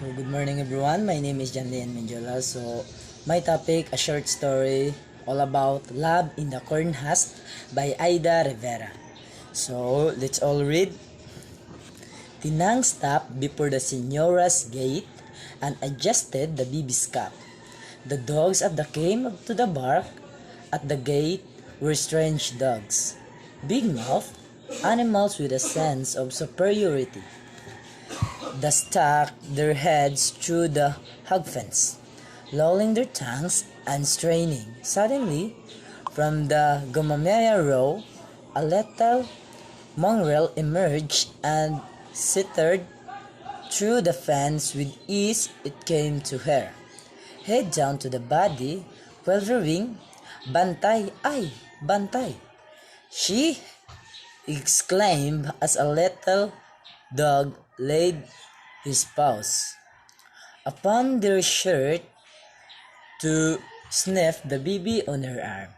So, good morning everyone. My name is Janlian Menjola. So, my topic, a short story all about Love in the Cornhusk by Aida Rivera. So, let's all read. Tinang stopped before the Senora's gate and adjusted the baby's cap. The dogs at the came to the bark at the gate were strange dogs, big-mouthed animals with a sense of superiority. They stuck their heads through the hog fence, lolling their tongues and straining. Suddenly, from the Gomamea row, a little mongrel emerged and scittered through the fence with ease. It came to her, head down to the body, quivering. Bantay, ay, bantay! She exclaimed as a little dog laid his paws upon their shirt to sniff the baby on her arm.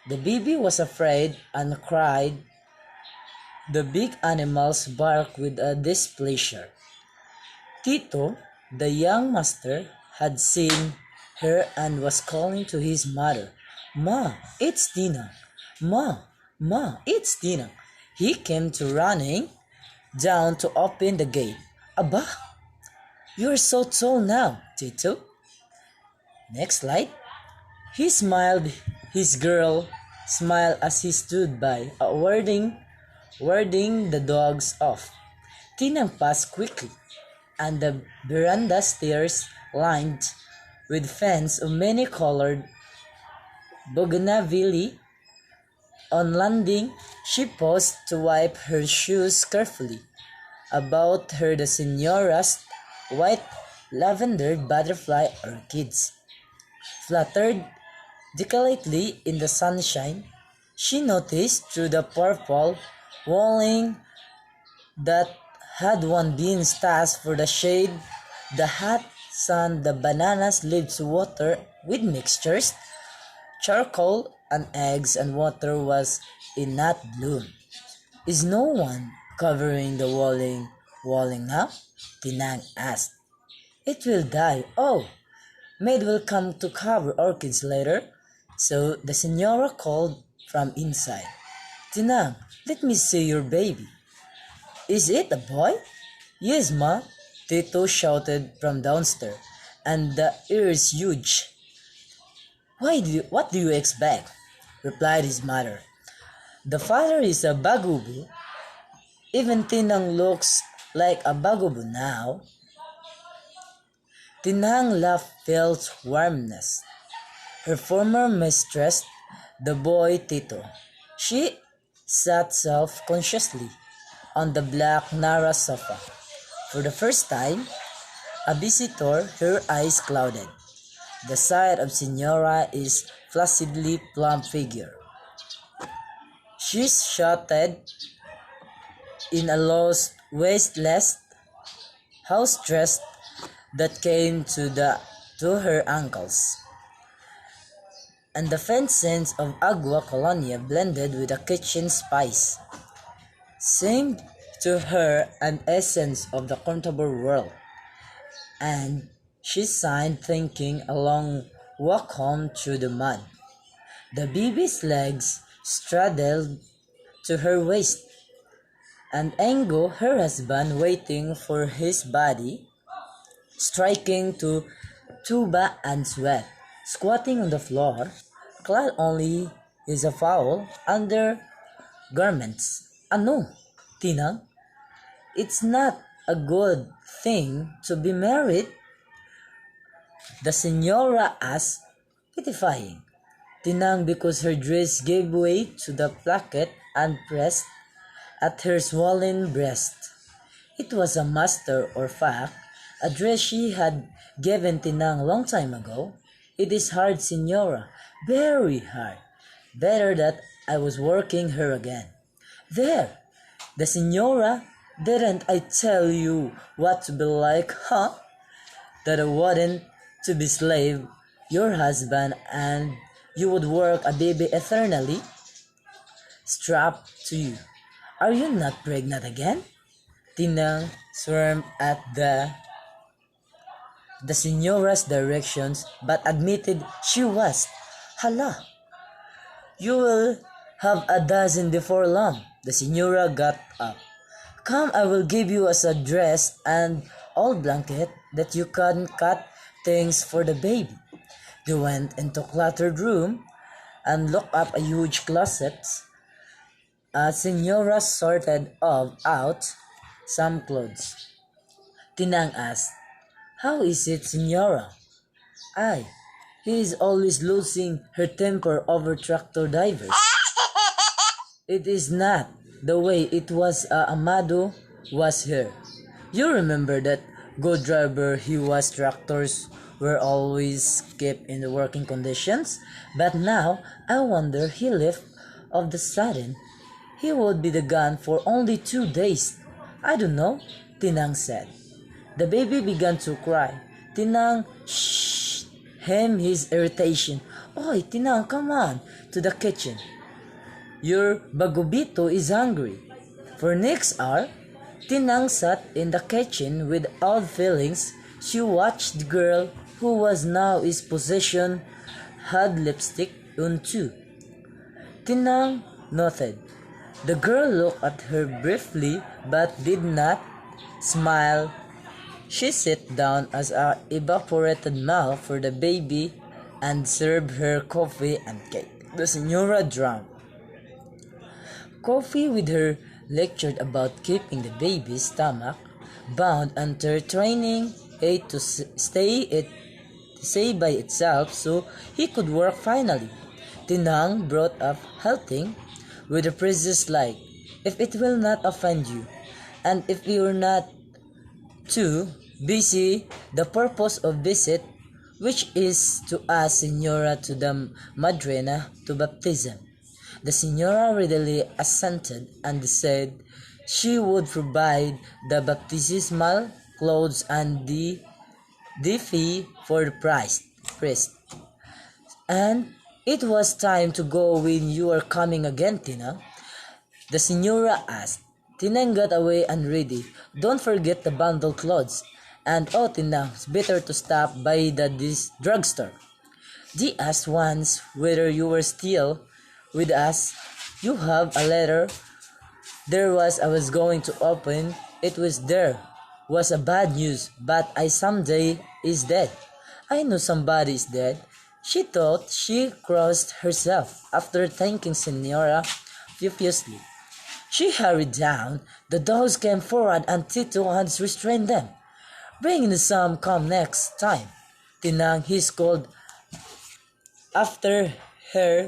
The baby was afraid and cried. The big animals barked with a displeasure. Tito, the young master, had seen her and was calling to his mother, "Ma, it's Tina! Ma, Ma, it's Tina!" He came to running down to open the gate. "Abba, you're so tall now, Tito." Next slide. He smiled his girl smiled as he stood by, warding the dogs off. Tinang passed quickly, and the veranda stairs lined with fans of many-colored bougainvillea. On landing, she paused to wipe her shoes carefully. About her the Senora's white lavender butterfly orchids fluttered delicately in the sunshine. She noticed through the purple walling that had one been stashed for the shade, the hot sun, the bananas leaves water with mixtures, charcoal and eggs and water was in not bloom. "Is no one covering the walling now?" Tinang asked. "It will die. Oh, maid will come to cover orchids later." So the Senora called from inside, "Tinang, let me see your baby." "Is it a boy?" "Yes, ma," Tito shouted from downstairs, "and the ears huge." What do you expect?" replied his mother. "The father is a bagubu. Even Tinang looks like a bagubu now." Tinang laugh felt warmness. Her former mistress, the boy Tito. She sat self-consciously on the black Nara sofa. For the first time, a visitor, her eyes clouded. The sight of Senora is flaccidly plump figure. She shouted in a low waistless house dress that came to her ankles, and the faint scent of agua colonia blended with the kitchen spice seemed to her an essence of the comfortable world, and she sighed, thinking a long walk home through the mud. The baby's legs straddled to her waist, and Ango, her husband, waiting for his body, striking to tuba and sweat, squatting on the floor, clad only in a foul undergarments. "Ano, Tinang? It's not a good thing to be married?" the Senora asked, pitifying Tinang because her dress gave way to the placket and pressed at her swollen breast. It was a master or fact, a dress she had given Tinang long time ago. "It is hard, Senora, very hard. Better that I was working her again." "There, the Senora, didn't I tell you what to be like, huh? That I wouldn't to be slave your husband and you would work a baby eternally strapped to you. Are you not pregnant again?" Tinang swarmed at the the Signora's directions but admitted she was. Hala, you will have a dozen before long. The Signora got up. Come, I will give you as a dress and old blanket that you can cut things for the baby. They went into cluttered room and looked up a huge closet. A Signora sorted out some clothes. Tinang asked, how is it, Signora? Ay, he is always losing her temper over tractor divers. It is not the way it was Amado was here. You remember that good driver he was tractors were always kept in the working conditions, but now I wonder he left of the sudden. He would be the gun for only 2 days. I don't know, Tinang said. The baby began to cry. Tinang hemmed his irritation. Oy, Tinang, come on, to the kitchen. Your bagubito is hungry. For next hour, Tinang sat in the kitchen with odd feelings. She watched the girl, who was now his possession, had lipstick on too. Tinang noted. The girl looked at her briefly but did not smile. She sat down as a evaporated milk for the baby and served her coffee and cake. The Signora drank coffee with her, lectured about keeping the baby's stomach bound until training it to stay by itself so he could work finally. Tinang brought up halting with a phrases like, if it will not offend you, and if you're not too busy, the purpose of visit, which is to ask Signora to the Madrina to baptism. The Signora readily assented and said she would provide the baptismal clothes and the fee for the priest. And it was time to go when you are coming again, Tina. The Signora asked. Tinang got away and ready. Don't forget the bundled clothes. And oh, Tinang, it's better to stop by this drugstore. They asked once whether you were still with us. You have a letter. I was going to open. It was there. Was a bad news, but I someday is dead. I know somebody is dead. She thought she crossed herself after thanking Signora furiously. She hurried down. The dogs came forward and Tito had restrained them. Bring in some come next time. Tinang, he called after her.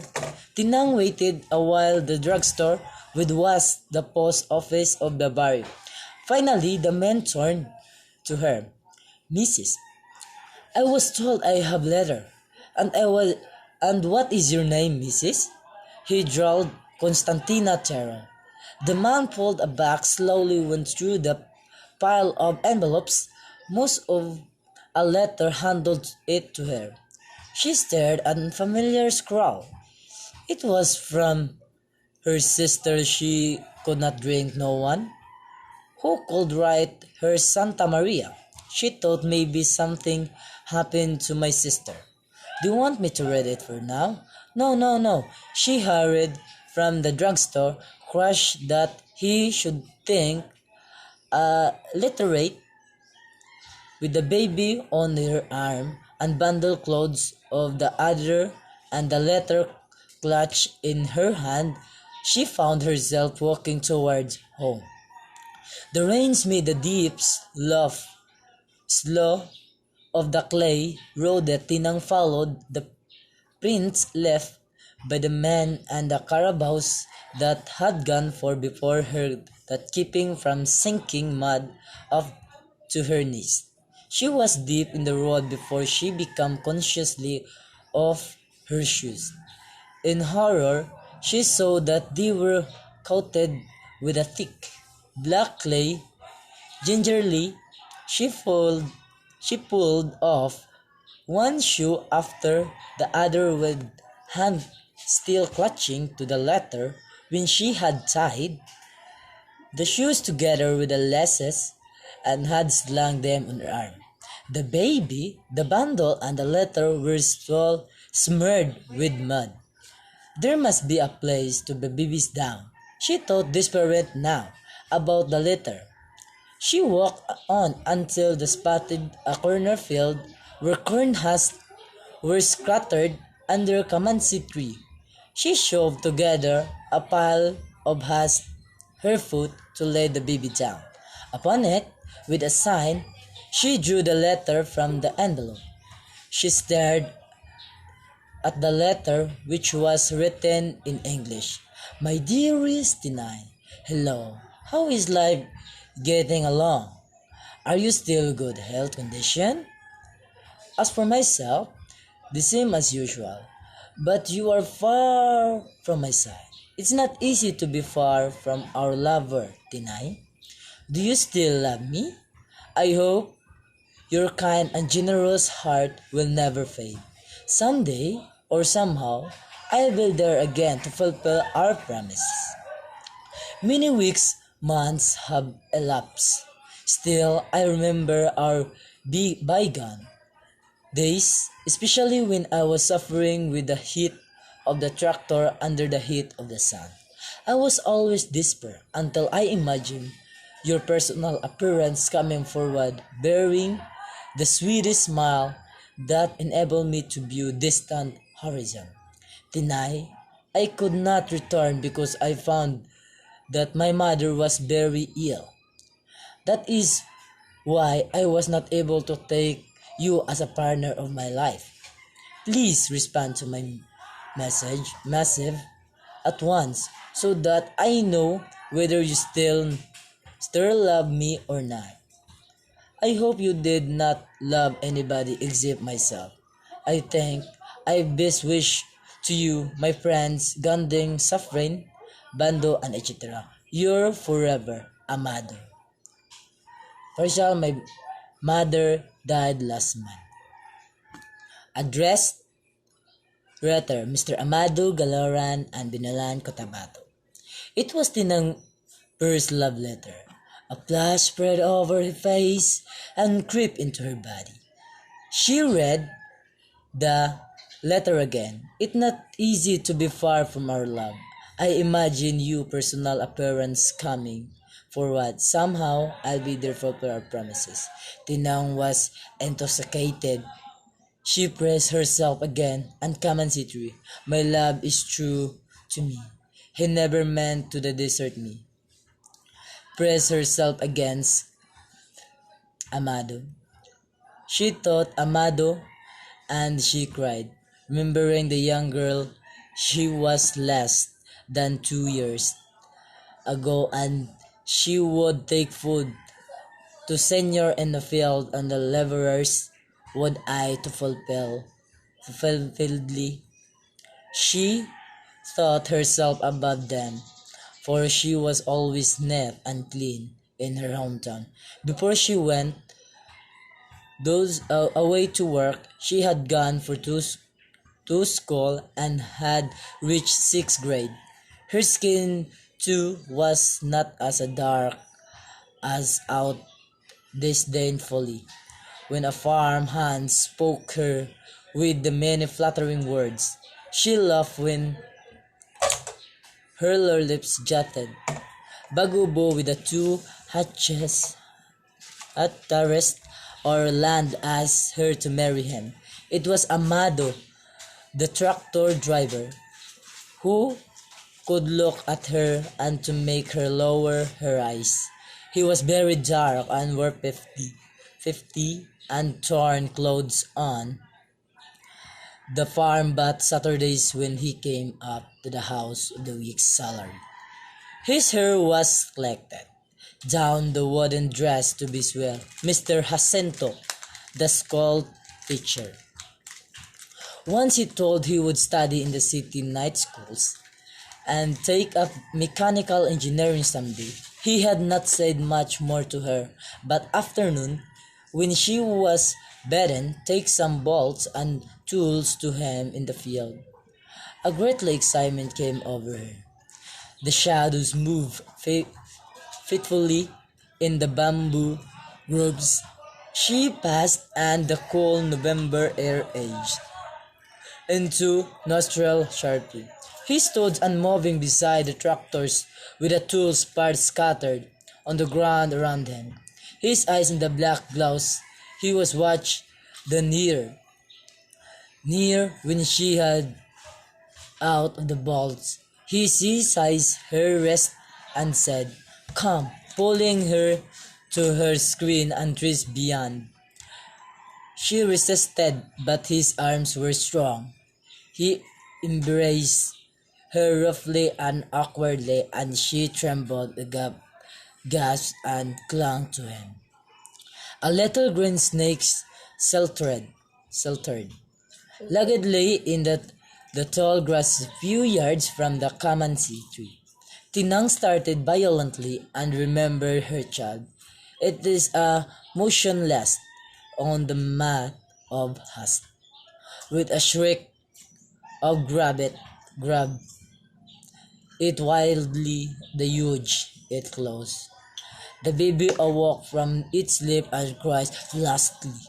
Tinang waited a while the drugstore, which was the post office of the barrio. Finally, the man turned to her. Mrs. I was told I have letter. And what is your name, Mrs.? He drawled. Constantina Terra. The man pulled a back, slowly went through the pile of envelopes. Most of a letter handed it to her. She stared at an familiar scrawl. It was from her sister. She could not drink no one. Who could write her Santa Maria? She thought maybe something happened to my sister. Do you want me to read it for now? No. She hurried from the drugstore, crushed that he should think literate, with the baby on her arm and bundled clothes of the other and the letter clutched in her hand. She found herself walking towards home. The rains made the deep slough of the clay road that Tinang followed, the prints left by the men and the carabaos that had gone before her, that keeping from sinking mud up to her knees. She was deep in the road before she became consciously of her shoes. In horror, she saw that they were coated with a thick, black clay. Gingerly, she pulled off one shoe after the other with hand still clutching to the letter. When she had tied the shoes together with the laces and had slung them on her arm, The baby, the bundle, and the letter were all smeared with mud. There must be a place to be babies down. She thought desperate now about the letter. She walked on until the spotted a corner field where corn husks were scattered under a calamansi tree. She shoved together a pile of husks her foot to lay the baby down. Upon it, with a sign, she drew the letter from the envelope. She stared at the letter which was written in English. My dearest Tinay, hello, how is life getting along? Are you still good health condition? As for myself, the same as usual, but you are far from my side. It's not easy to be far from our lover, Tinay. Do you still love me? I hope your kind and generous heart will never fade. Someday or somehow, I'll be there again to fulfill our promise. Many weeks, months have elapsed. Still, I remember our bygone days, especially when I was suffering with the heat of the tractor under the heat of the sun. I was always desperate until I imagined your personal appearance coming forward, bearing the sweetest smile that enabled me to view distant horizon. Tinay, I could not return because I found that my mother was very ill. That is why I was not able to take you as a partner of my life. Please respond to my message, massive, at once so that I know whether you still love me or not. I hope you did not love anybody except myself. I think I best wish to you, my friends, Ganding, Safrain, Bando, and etc. Your forever, Amado. Partial, my mother died last month. Addressed, writer, Mr. Amado Galoran and Binalan Cotabato. It was Tinang first love letter. A flush spread over her face and crept into her body. She read the letter again. It's not easy to be far from our love. I imagine you personal appearance coming forward. Somehow, I'll be there for our promises. Tinang was intoxicated. She pressed herself again and commented, my love is true to me. He never meant to desert me. Pressed herself against Amado. She thought Amado and she cried, remembering the young girl she was less than 2 years ago, and she would take food to senior in the field, and the laborers would I to fulfilledly. She thought herself above them, for she was always neat and clean in her hometown. Before she went away to work, she had gone to school and had reached sixth grade. Her skin, too, was not as dark as out disdainfully. When a farm hand spoke her with the many flattering words, she laughed when her lips jutted. Bagubo with the two hatches at the rest or land asked her to marry him. It was Amado, the tractor driver, who could look at her and to make her lower her eyes. He was very dark and wore 50 and torn clothes on the farm but Saturdays when he came up to the house of the week's salary. His hair was collected down the wooden dress to be swell. Mr. Jacinto, the school teacher. Once he told he would study in the city night schools and take up mechanical engineering someday. He had not said much more to her, but afternoon, when she was bedden, take some bolts and tools to him in the field. A great excitement came over her. The shadows moved fitfully in the bamboo groves. She passed and the cool November air aged into nostril sharply. He stood unmoving beside the tractors with the tools parts scattered on the ground around him. His eyes in the black blouse, he was watched the near when she had out of the bolts. He seized her wrist and said, "Come," pulling her to her screen and trees beyond. She resisted, but his arms were strong. He embraced her roughly and awkwardly, and she trembled, gasped, and clung to him. A little green snake sheltered luggedly in the tall grass a few yards from the calamansi tree. Tinang started violently and remembered her child. It is motionless on the mat of husk. With a shriek of grab it wildly, the huge, it closed. The baby awoke from its sleep and cried lustily,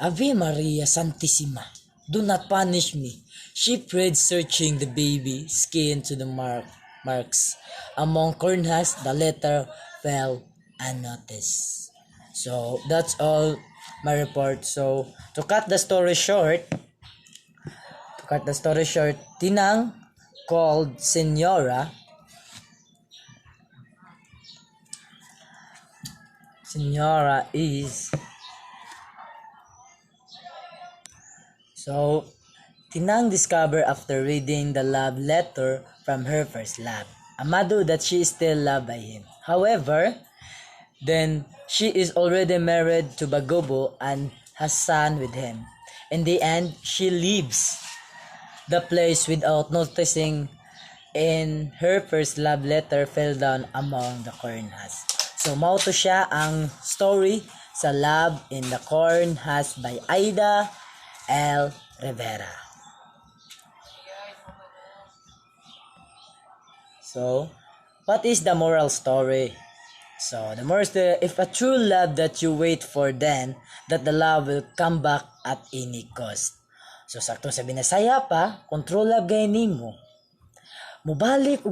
"Ave Maria Santissima, do not punish me." She prayed, searching the baby skin to the marks. Among corn husks, the letter fell unnoticed. So that's all my report. So to cut the story short, Tinang called Senora is so Tinang discovered after reading the love letter from her first love, Amado, that she is still loved by him. However, then she is already married to Bagobo and has son with him. In the end, she leaves the place without noticing in her first love letter fell down among the corn husks. So, mao to siya ang story sa Love in the Corn Husk by Aida L. Rivera. So, what is the moral story? So, the moral story, if a true love that you wait for, then that the love will come back at any cost. So, sakto sa Binasaya pa, control love gay nimo. Mubalik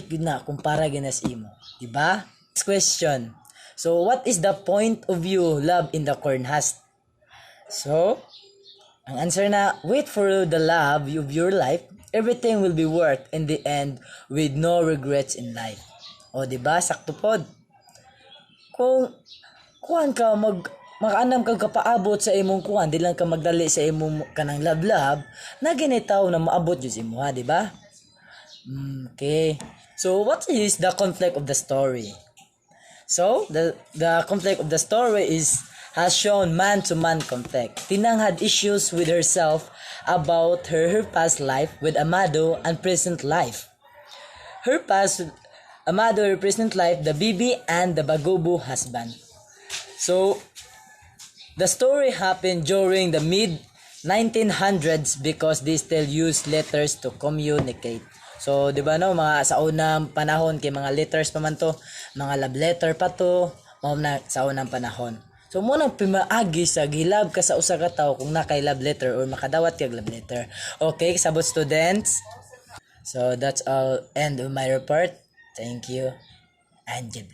yun na kumpara ginas imo, di ba? Next question. So, what is the point of view love in the corn husk? So, ang answer na, wait for the love of your life. Everything will be worth in the end with no regrets in life. O, di ba? Sakto pod. Kung kuan ka makaanam kag kapaabot sa imong kuan, di lang ka magdali sa imong kanang love, na ginitaw na maabot jud imo, ha, di ba? Okay. So, what is the conflict of the story? So, the conflict of the story has shown man-to-man conflict. Tinang had issues with herself about her past life with Amado and present life. Her past with Amado, her present life, the bibi, and the Bagobo husband. So, the story happened during the mid-1900s because they still use letters to communicate. So, di ba no, mga sa unang panahon, kay mga letters pa man to, mga love letter pa to, na sa unang panahon. So, muna pimaagi sa gilab ka sa usa ka tawo kung nakay love letter or makadawat kag love letter. Okay, sabot students. So, that's all end of my report. Thank you. And good.